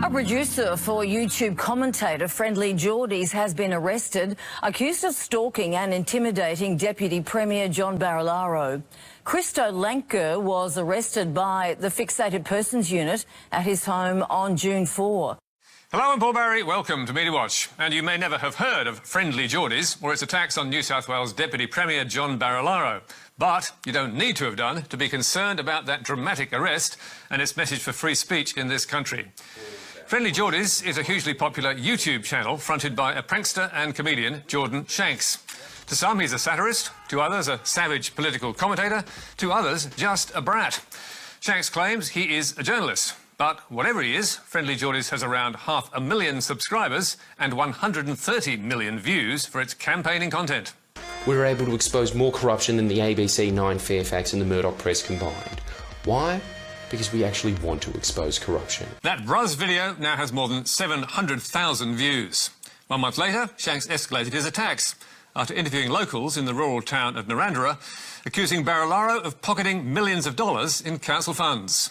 A producer for YouTube commentator Friendly Jordies has been arrested, accused of stalking and intimidating Deputy Premier John Barilaro. Christo Lanker was arrested by the Fixated Persons Unit at his home on June 4. Hello, I'm Paul Barry. Welcome to Media Watch. And you may never have heard of Friendly Jordies or its attacks on New South Wales Deputy Premier John Barilaro. But you don't need to have done to be concerned about that dramatic arrest and its message for free speech in this country. Friendly Jordies is a hugely popular YouTube channel fronted by a prankster and comedian, Jordan Shanks. To some, he's a satirist, to others, a savage political commentator, to others, just a brat. Shanks claims he is a journalist. But whatever he is, Friendly Jordies has around 500,000 subscribers and 130 million views for its campaigning content. We were able to expose more corruption than the ABC, 9 Fairfax and the Murdoch press combined. Why? Because we actually want to expose corruption. That Bruz video now has more than 700,000 views. 1 month later, Shanks escalated his attacks after interviewing locals in the rural town of Narandera, accusing Barilaro of pocketing millions of dollars in council funds.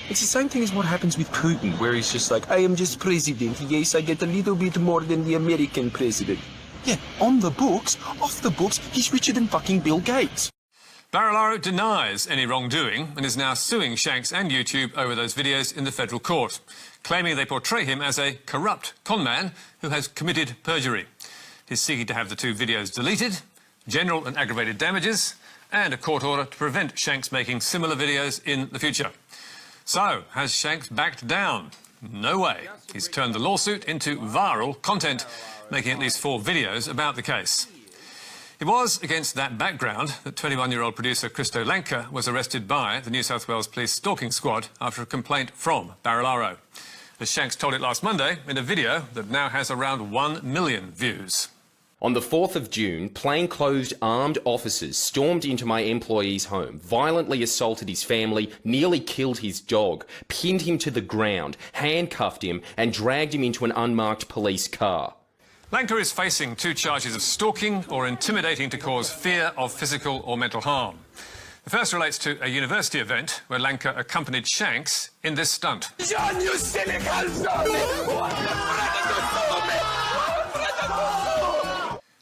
It's the same thing as what happens with Putin, where he's just like, I am just president. Yes, I get a little bit more than the American president. Yeah, on the books, off the books, he's richer than fucking Bill Gates. Barilaro denies any wrongdoing and is now suing Shanks and YouTube over those videos in the federal court, claiming they portray him as a corrupt conman who has committed perjury. He's seeking to have the 2 videos deleted, general and aggravated damages, and a court order to prevent Shanks making similar videos in the future. So, has Shanks backed down? No way. He's turned the lawsuit into viral content, making at least 4 videos about the case. It was against that background that 21-year-old producer Christo Lanker was arrested by the New South Wales Police stalking squad after a complaint from Barilaro. As Shanks told it last Monday in a video that now has around 1 million views. On the 4th of June, plainclothes armed officers stormed into my employee's home, violently assaulted his family, nearly killed his dog, pinned him to the ground, handcuffed him and dragged him into an unmarked police car. Lanker is facing 2 charges of stalking or intimidating to cause fear of physical or mental harm. The first relates to a university event where Lanker accompanied Shanks in this stunt. John, you cynical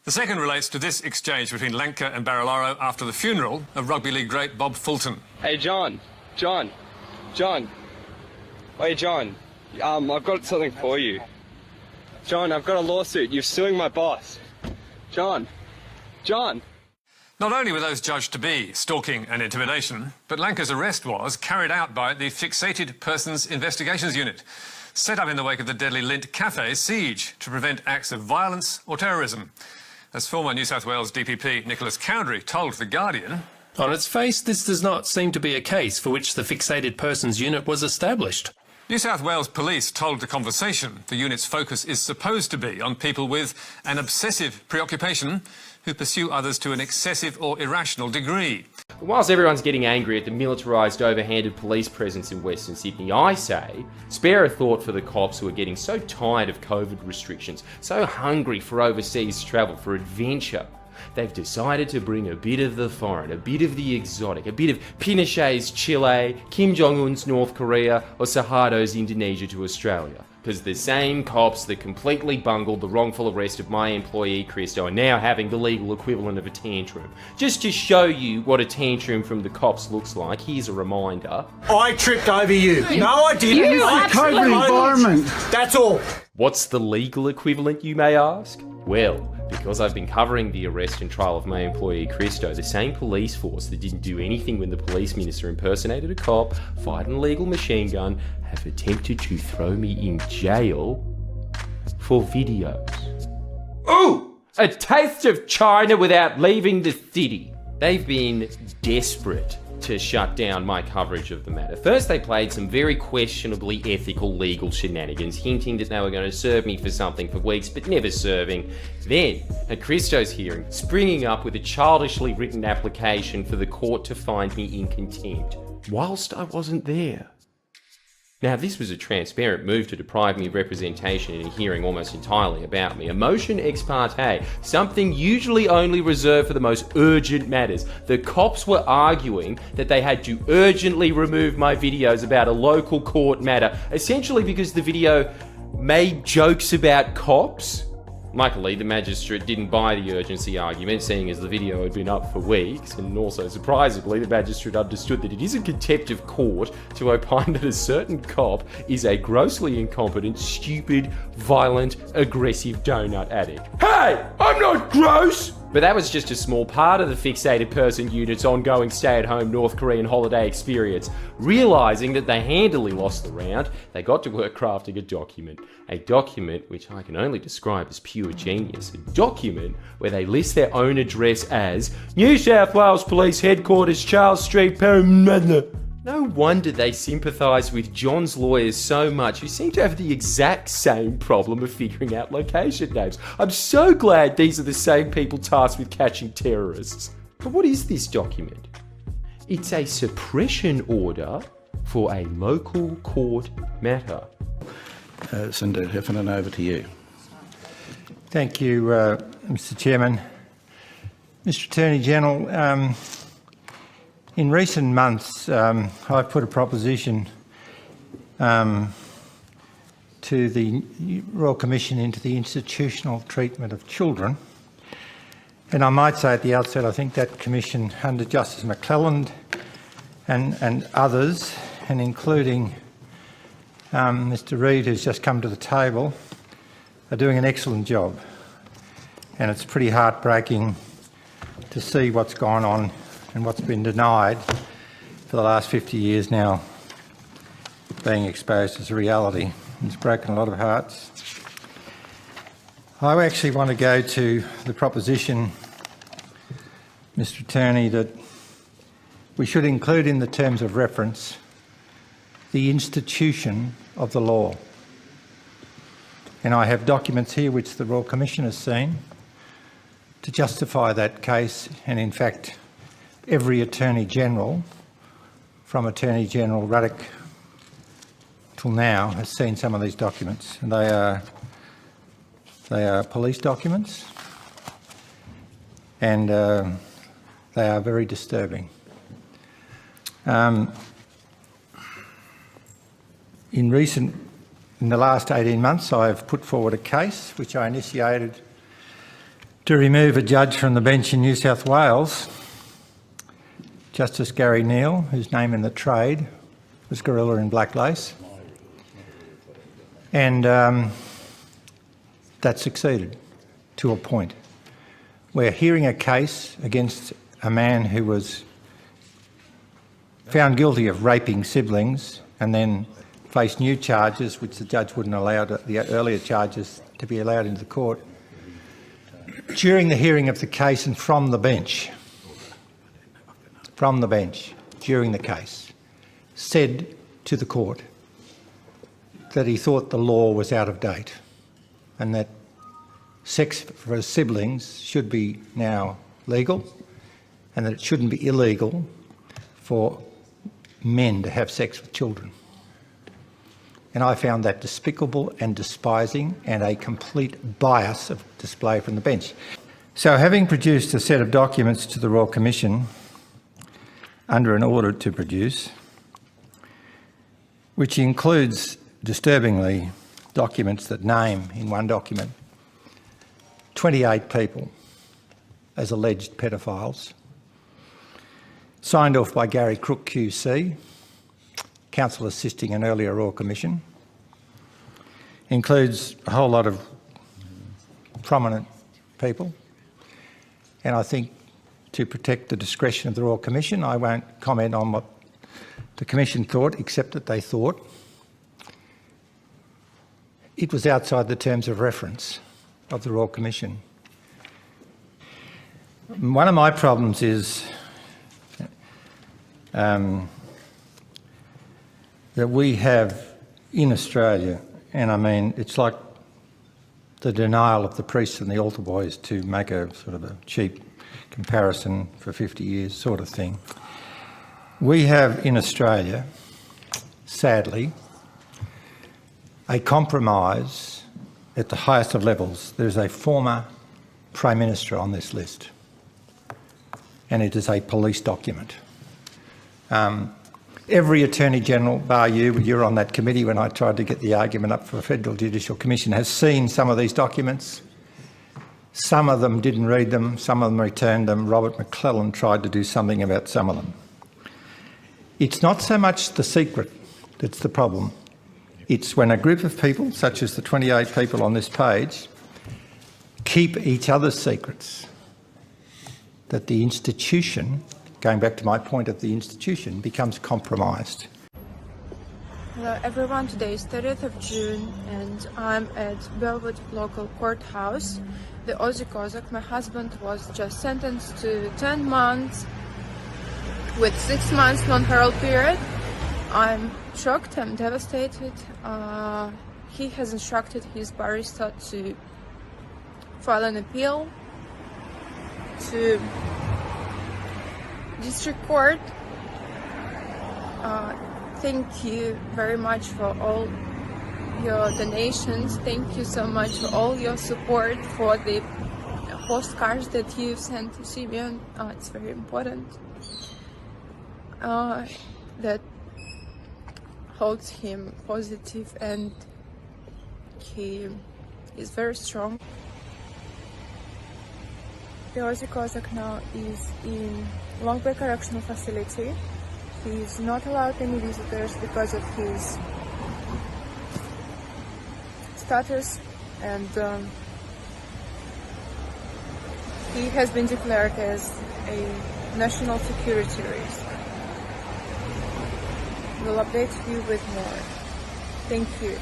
The second relates to this exchange between Lanker and Barilaro after the funeral of rugby league great Bob Fulton. Hey, John. Hey, John. I've got something for you. John, I've got a lawsuit. You're suing my boss. John. Not only were those judged to be stalking and intimidation, but Lanker's arrest was carried out by the Fixated Persons Investigations Unit, set up in the wake of the deadly Lint Cafe siege to prevent acts of violence or terrorism. As former New South Wales DPP Nicholas Cowdery told The Guardian, on its face, this does not seem to be a case for which the Fixated Persons Unit was established. New South Wales Police told The Conversation the unit's focus is supposed to be on people with an obsessive preoccupation who pursue others to an excessive or irrational degree. Whilst everyone's getting angry at the militarised, overhanded police presence in Western Sydney, I say, spare a thought for the cops who are getting so tired of COVID restrictions, so hungry for overseas travel, for adventure. They've decided to bring a bit of the foreign, a bit of the exotic, a bit of Pinochet's Chile, Kim Jong-un's North Korea, or Suharto's Indonesia to Australia. Because the same cops that completely bungled the wrongful arrest of my employee Christo are now having the legal equivalent of a tantrum. Just to show you what a tantrum from the cops looks like, here's a reminder. I tripped over you. No, I didn't. I COVID environment. That's all. What's the legal equivalent, you may ask? Well, because I've been covering the arrest and trial of my employee Christo, the same police force that didn't do anything when the police minister impersonated a cop, fired an illegal machine gun, have attempted to throw me in jail for videos. Ooh! A taste of China without leaving the city. They've been desperate to shut down my coverage of the matter. First, they played some very questionably ethical legal shenanigans, hinting that they were going to serve me for something for weeks, but never serving. Then, at Christo's hearing, springing up with a childishly written application for the court to find me in contempt, whilst I wasn't there. Now, this was a transparent move to deprive me of representation in a hearing almost entirely about me. A motion ex parte, something usually only reserved for the most urgent matters. The cops were arguing that they had to urgently remove my videos about a local court matter, essentially because the video made jokes about cops. Luckily, the magistrate didn't buy the urgency argument, seeing as the video had been up for weeks, and also, surprisingly, the magistrate understood that it isn't contempt of court to opine that a certain cop is a grossly incompetent, stupid, violent, aggressive donut addict. Hey, I'm not gross! But that was just a small part of the fixated person unit's ongoing stay-at-home North Korean holiday experience. Realising that they handily lost the round, they got to work crafting a document. A document which I can only describe as pure genius. A document where they list their own address as New South Wales Police Headquarters, Charles Street, Parramatta. No wonder they sympathise with John's lawyers so much, who seem to have the exact same problem of figuring out location names. I'm so glad these are the same people tasked with catching terrorists. But what is this document? It's a suppression order for a local court matter. Senator Heffernan, over to you. Thank you, Mr Chairman. Mr Attorney General, in recent months, I've put a proposition to the Royal Commission into the institutional treatment of children. And I might say at the outset, I think that commission under Justice McClelland and others, and including Mr Reid, who's just come to the table, are doing an excellent job. And it's pretty heartbreaking to see what's gone on and what's been denied for the last 50 years now being exposed as a reality. It's broken a lot of hearts. I actually want to go to the proposition, Mr Attorney, that we should include in the terms of reference the institution of the law. And I have documents here which the Royal Commission has seen to justify that case, and in fact every Attorney General, from Attorney General Ruddock till now, has seen some of these documents, and they are police documents, and they are very disturbing. In the last 18 months, I've put forward a case which I initiated to remove a judge from the bench in New South Wales, Justice Gary Neal, whose name in the trade was Gorilla in Black Lace. And that succeeded to a point. We're hearing a case against a man who was found guilty of raping siblings and then faced new charges which the judge wouldn't allow the earlier charges to be allowed into the court. During the hearing of the case and from the bench, during the case, said to the court that he thought the law was out of date and that sex for siblings should be now legal and that it shouldn't be illegal for men to have sex with children. And I found that despicable and despising and a complete bias of display from the bench. So having produced a set of documents to the Royal Commission under an order to produce, which includes, disturbingly, documents that name in one document 28 people as alleged pedophiles, signed off by Gary Crook QC, counsel assisting an earlier Royal Commission, includes a whole lot of prominent people, and I think to protect the discretion of the Royal Commission, I won't comment on what the Commission thought, except that they thought it was outside the terms of reference of the Royal Commission. One of my problems is that we have in Australia, and I mean it's like the denial of the priests and the altar boys, to make a sort of a cheap comparison for 50 years sort of thing. We have in Australia, sadly, a compromise at the highest of levels. There is a former Prime Minister on this list, and it is a police document. Every Attorney General, bar you're on that committee when I tried to get the argument up for a Federal Judicial Commission, has seen some of these documents. Some of them didn't read them, some of them returned them. Robert McClellan tried to do something about some of them. It's not so much the secret that's the problem. It's when a group of people, such as the 28 people on this page, keep each other's secrets, that the institution, going back to my point of the institution, becomes compromised. Hello everyone, today is 30th of June and I'm at Belwood local courthouse. The Aussie Cossack, my husband, was just sentenced to 10 months with 6 months non-parole period. I'm shocked, I'm devastated. He has instructed his barrister to file an appeal to district court. Thank you very much for all your donations. Thank you so much for all your support, for the postcards that you've sent to Simeon. It's very important. That holds him positive and he is very strong. The Aussie Cossack now is in Long Bay Correctional Facility. He is not allowed any visitors because of his status, and he has been declared as a national security risk. We'll update you with more. Thank you.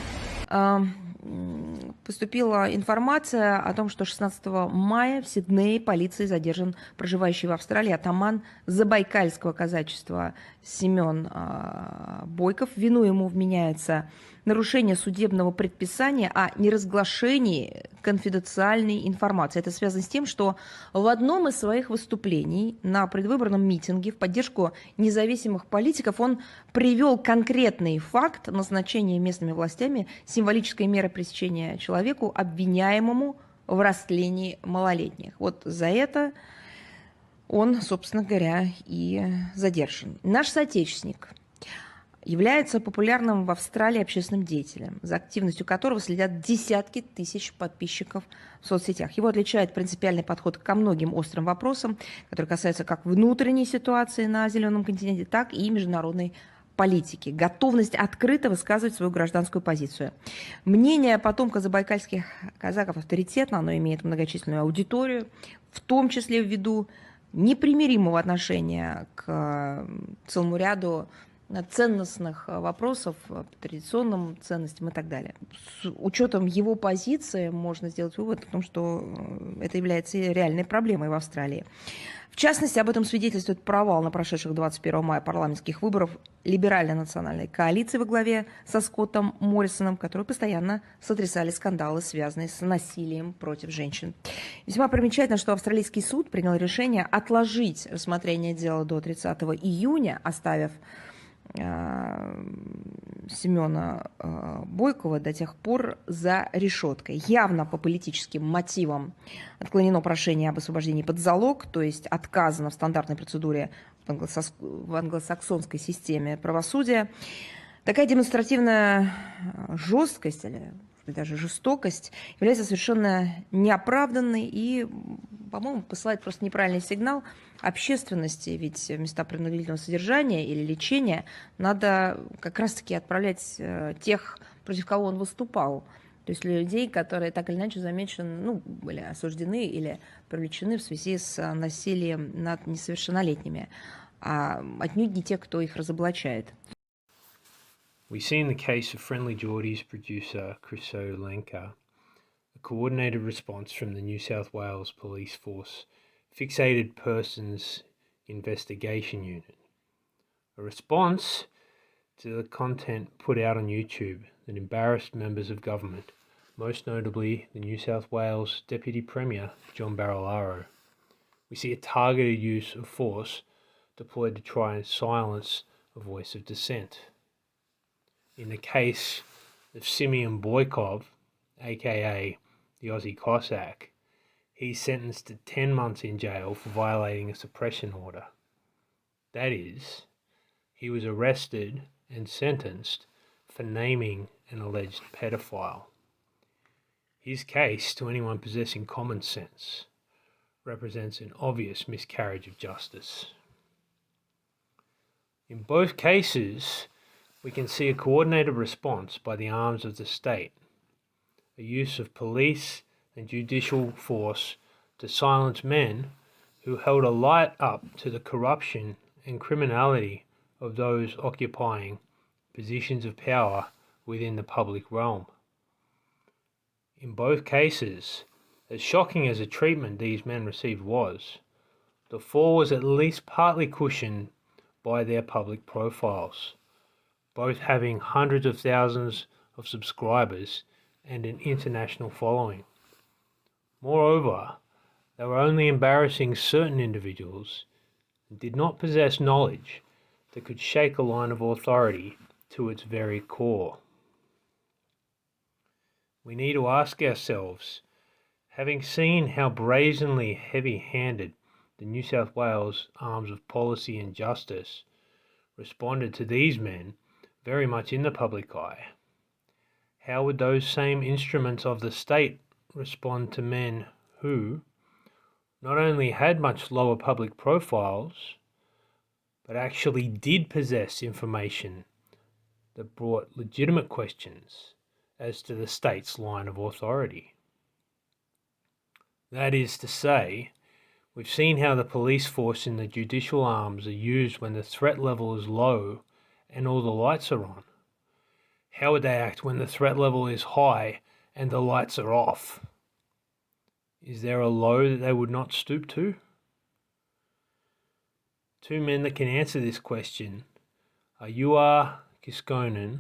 Поступила информация о том, что 16 мая в Сиднее полицией задержан проживающий в Австралии атаман забайкальского казачества Семен Бойков. В вину ему вменяется нарушение судебного предписания о неразглашении конфиденциальной информации. Это связано с тем, что в одном из своих выступлений на предвыборном митинге в поддержку независимых политиков он привел конкретный факт назначения местными властями символической меры пресечения человеку, обвиняемому в растлении малолетних. Вот за это он, собственно говоря, и задержан. Наш соотечественник является популярным в Австралии общественным деятелем, за активностью которого следят десятки тысяч подписчиков в соцсетях. Его отличает принципиальный подход ко многим острым вопросам, которые касаются как внутренней ситуации на Зеленом континенте, так и международной политики. Готовность открыто высказывать свою гражданскую позицию. Мнение потомка забайкальских казаков авторитетно, оно имеет многочисленную аудиторию, в том числе ввиду непримиримого отношения к целому ряду ценностных вопросов, традиционным ценностям и так далее. С учетом его позиции можно сделать вывод о том, что это является реальной проблемой в Австралии. В частности, об этом свидетельствует провал на прошедших 21 мая парламентских выборов либеральной национальной коалиции во главе со Скоттом Моррисоном, которые постоянно сотрясали скандалы, связанные с насилием против женщин. Весьма примечательно, что австралийский суд принял решение отложить рассмотрение дела до 30 июня, оставив Семена Бойкова до тех пор за решеткой. Явно по политическим мотивам отклонено прошение об освобождении под залог, то есть отказано в стандартной процедуре в англосаксонской системе правосудия. Такая демонстративная жесткость или даже жестокость является совершенно неоправданной и, по-моему, посылает просто неправильный сигнал общественности, ведь места принудительного содержания или лечения надо как раз-таки отправлять тех, против кого он выступал. То есть людей, которые так или иначе замечены, были осуждены или привлечены в связи с насилием над несовершеннолетними, а отнюдь не те, кто их разоблачает. We see in the case of Friendly Jordies producer Kiskonen a coordinated response from the New South Wales Police Force Fixated Persons Investigation Unit. A response to the content put out on YouTube that embarrassed members of government, most notably the New South Wales Deputy Premier John Barilaro. We see a targeted use of force deployed to try and silence a voice of dissent. In the case of Simeon Boykov, aka the Aussie Cossack, he's sentenced to 10 months in jail for violating a suppression order. That is, he was arrested and sentenced for naming an alleged pedophile. His case, to anyone possessing common sense, represents an obvious miscarriage of justice. In both cases, we can see a coordinated response by the arms of the state, a use of police and judicial force to silence men who held a light up to the corruption and criminality of those occupying positions of power within the public realm. In both cases, as shocking as the treatment these men received was, the fall was at least partly cushioned by their public profiles, both having hundreds of thousands of subscribers and an international following. Moreover, they were only embarrassing certain individuals and did not possess knowledge that could shake a line of authority to its very core. We need to ask ourselves, having seen how brazenly heavy-handed the New South Wales arms of policy and justice responded to these men very much in the public eye, how would those same instruments of the state respond to men who not only had much lower public profiles, but actually did possess information that brought legitimate questions as to the state's line of authority? That is to say, we've seen how the police force and the judicial arms are used when the threat level is low and all the lights are on. How would they act when the threat level is high and the lights are off? Is there a low that they would not stoop to? Two men that can answer this question are Juha Kiskonen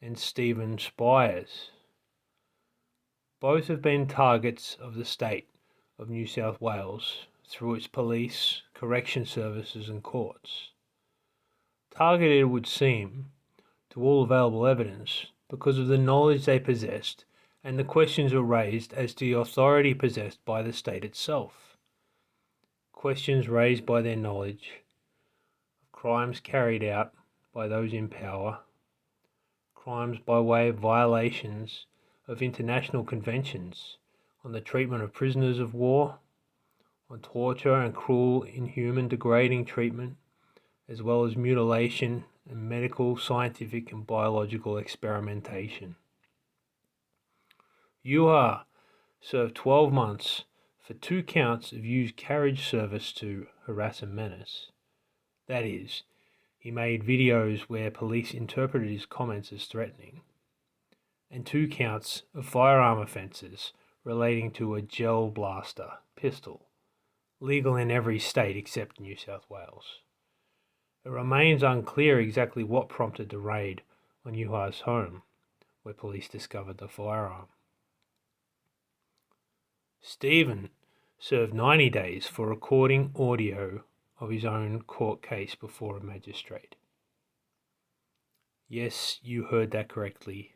and Spiers. Both have been targets of the state of New South Wales through its police, correction services and courts. Targeted, it would seem, to all available evidence because of the knowledge they possessed and the questions were raised as to the authority possessed by the state itself. Questions raised by their knowledge of crimes carried out by those in power, crimes by way of violations of international conventions on the treatment of prisoners of war, on torture and cruel, inhuman, degrading treatment, as well as mutilation and medical, scientific and biological experimentation. Juha served 12 months for 2 counts of used carriage service to harass and menace. That is, he made videos where police interpreted his comments as threatening, and 2 counts of firearm offences relating to a gel blaster pistol, legal in every state except New South Wales. It remains unclear exactly what prompted the raid on Juha's home, where police discovered the firearm. Stephen served 90 days for recording audio of his own court case before a magistrate. Yes, you heard that correctly.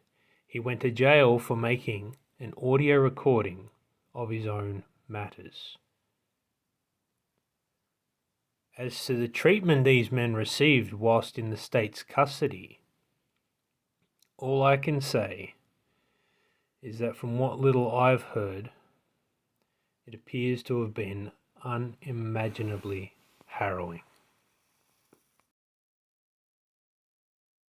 He went to jail for making an audio recording of his own matters. As to the treatment these men received whilst in the state's custody, all I can say is that from what little I've heard, it appears to have been unimaginably harrowing.